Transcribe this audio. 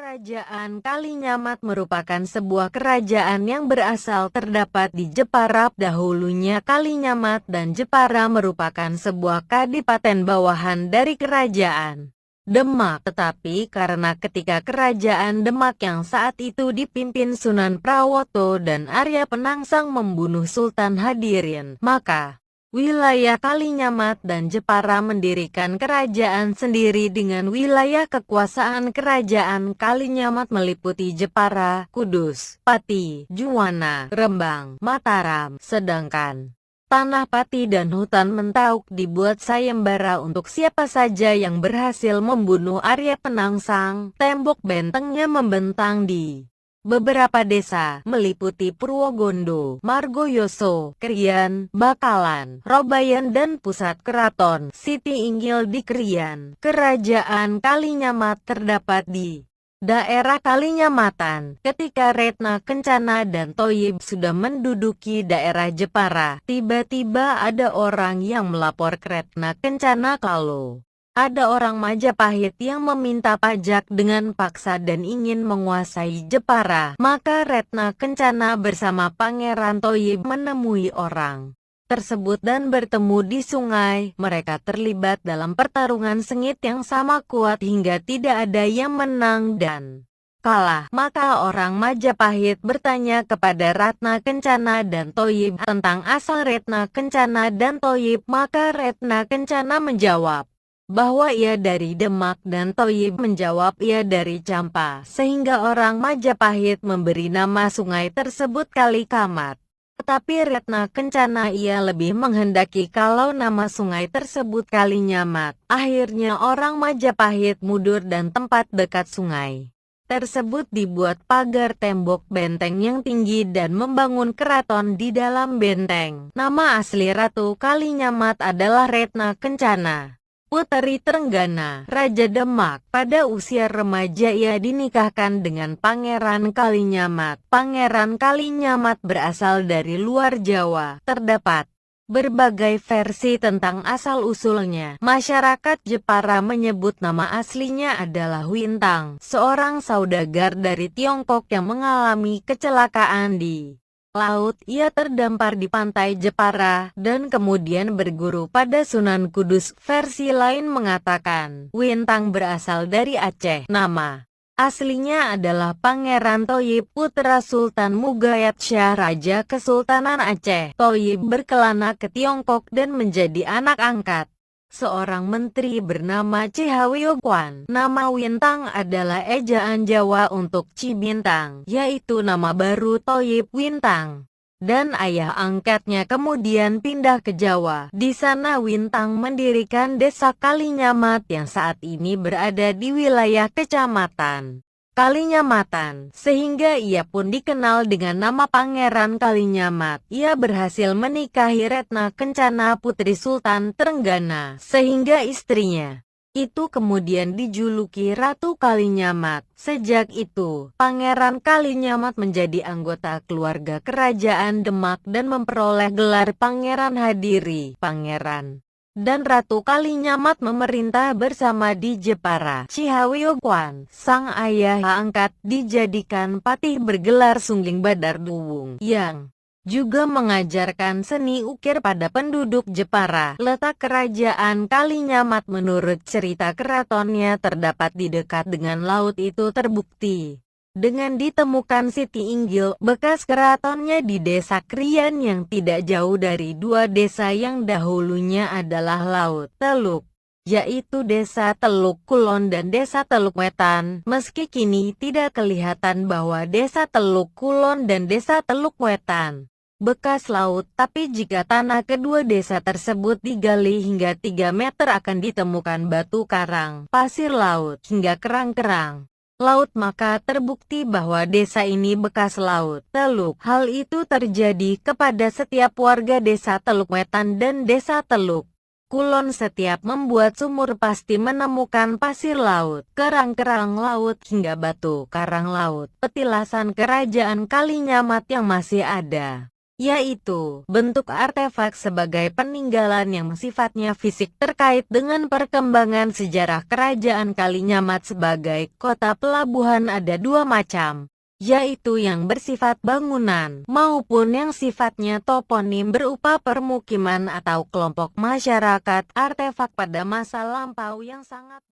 Kerajaan Kalinyamat merupakan sebuah kerajaan yang berasal terdapat di Jepara. Dahulunya Kalinyamat dan Jepara merupakan sebuah kadipaten bawahan dari kerajaan Demak. Tetapi karena ketika kerajaan Demak yang saat itu dipimpin Sunan Prawoto dan Arya Penangsang membunuh Sultan Hadirin, maka wilayah Kalinyamat dan Jepara mendirikan kerajaan sendiri dengan wilayah kekuasaan kerajaan Kalinyamat meliputi Jepara, Kudus, Pati, Juwana, Rembang, Mataram. Sedangkan tanah Pati dan hutan Mentauk dibuat sayembara untuk siapa saja yang berhasil membunuh Arya Penangsang. Tembok bentengnya membentang di beberapa desa, meliputi Purwogondo, Margoyoso, Krian, Bakalan, Robayan dan pusat keraton, Siti Inggil di Krian. Kerajaan Kalinyamat terdapat di daerah Kalinyamatan. Ketika Retna Kencana dan Thoyib sudah menduduki daerah Jepara, tiba-tiba ada orang yang melapor ke Retna Kencana kalau ada orang Majapahit yang meminta pajak dengan paksa dan ingin menguasai Jepara. Maka Retna Kencana bersama Pangeran Thoyib menemui orang tersebut dan bertemu di sungai. Mereka terlibat dalam pertarungan sengit yang sama kuat hingga tidak ada yang menang dan kalah. Maka orang Majapahit bertanya kepada Ratna Kencana dan Thoyib tentang asal Retna Kencana dan Thoyib. Maka Retna Kencana menjawab bahwa ia dari Demak dan Thoyib menjawab ia dari Campa, sehingga orang Majapahit memberi nama sungai tersebut Kalikamat. Tetapi Retna Kencana ia lebih menghendaki kalau nama sungai tersebut Kalinyamat. Akhirnya orang Majapahit mundur dan tempat dekat sungai tersebut dibuat pagar tembok benteng yang tinggi dan membangun keraton di dalam benteng. Nama asli Ratu Kalinyamat adalah Retna Kencana, Puteri Trenggana, Raja Demak. Pada usia remaja ia dinikahkan dengan Pangeran Kalinyamat. Pangeran Kalinyamat berasal dari luar Jawa. Terdapat berbagai versi tentang asal-usulnya. Masyarakat Jepara menyebut nama aslinya adalah Wintang, seorang saudagar dari Tiongkok yang mengalami kecelakaan di laut. Ia terdampar di pantai Jepara dan kemudian berguru pada Sunan Kudus. Versi lain mengatakan Wintang berasal dari Aceh. Nama aslinya adalah Pangeran Thoyib, putra Sultan Mugayat Syah, Raja Kesultanan Aceh. Thoyib berkelana ke Tiongkok dan menjadi anak angkat seorang menteri bernama Cihawiokwan. Nama Wintang adalah ejaan Jawa untuk Cibintang, yaitu nama baru Thoyib Wintang. Dan ayah angkatnya kemudian pindah ke Jawa. Di sana Wintang mendirikan desa Kalinyamat yang saat ini berada di wilayah Kecamatan Kalinyamatan, sehingga ia pun dikenal dengan nama Pangeran Kalinyamat. Ia berhasil menikahi Retna Kencana, putri Sultan Trenggana, sehingga istrinya itu kemudian dijuluki Ratu Kalinyamat. Sejak itu, Pangeran Kalinyamat menjadi anggota keluarga kerajaan Demak dan memperoleh gelar Pangeran Hadiri. Pangeran dan Ratu Kalinyamat memerintah bersama di Jepara. Cihawiokwan, sang ayah angkat, dijadikan patih bergelar Sungging Badar Duwung, yang juga mengajarkan seni ukir pada penduduk Jepara. Letak kerajaan Kalinyamat menurut cerita keratonnya terdapat di dekat dengan laut itu terbukti dengan ditemukan Siti Inggil, bekas keratonnya di desa Krian yang tidak jauh dari dua desa yang dahulunya adalah Laut Teluk, yaitu Desa Teluk Kulon dan Desa Teluk Wetan. Meski kini tidak kelihatan bahwa Desa Teluk Kulon dan Desa Teluk Wetan bekas laut, tapi jika tanah kedua desa tersebut digali hingga 3 meter akan ditemukan batu karang, pasir laut, hingga kerang-kerang laut, maka terbukti bahwa desa ini bekas Laut Teluk. Hal itu terjadi kepada setiap warga Desa Teluk Wetan dan Desa Teluk Kulon. Setiap membuat sumur pasti menemukan pasir laut, kerang-kerang laut, hingga batu karang laut. Petilasan kerajaan Kalinyamat yang masih ada yaitu bentuk artefak sebagai peninggalan yang sifatnya fisik terkait dengan perkembangan sejarah Kerajaan Kalinyamat sebagai kota pelabuhan ada dua macam, yaitu yang bersifat bangunan maupun yang sifatnya toponim berupa permukiman atau kelompok masyarakat. Artefak pada masa lampau yang sangat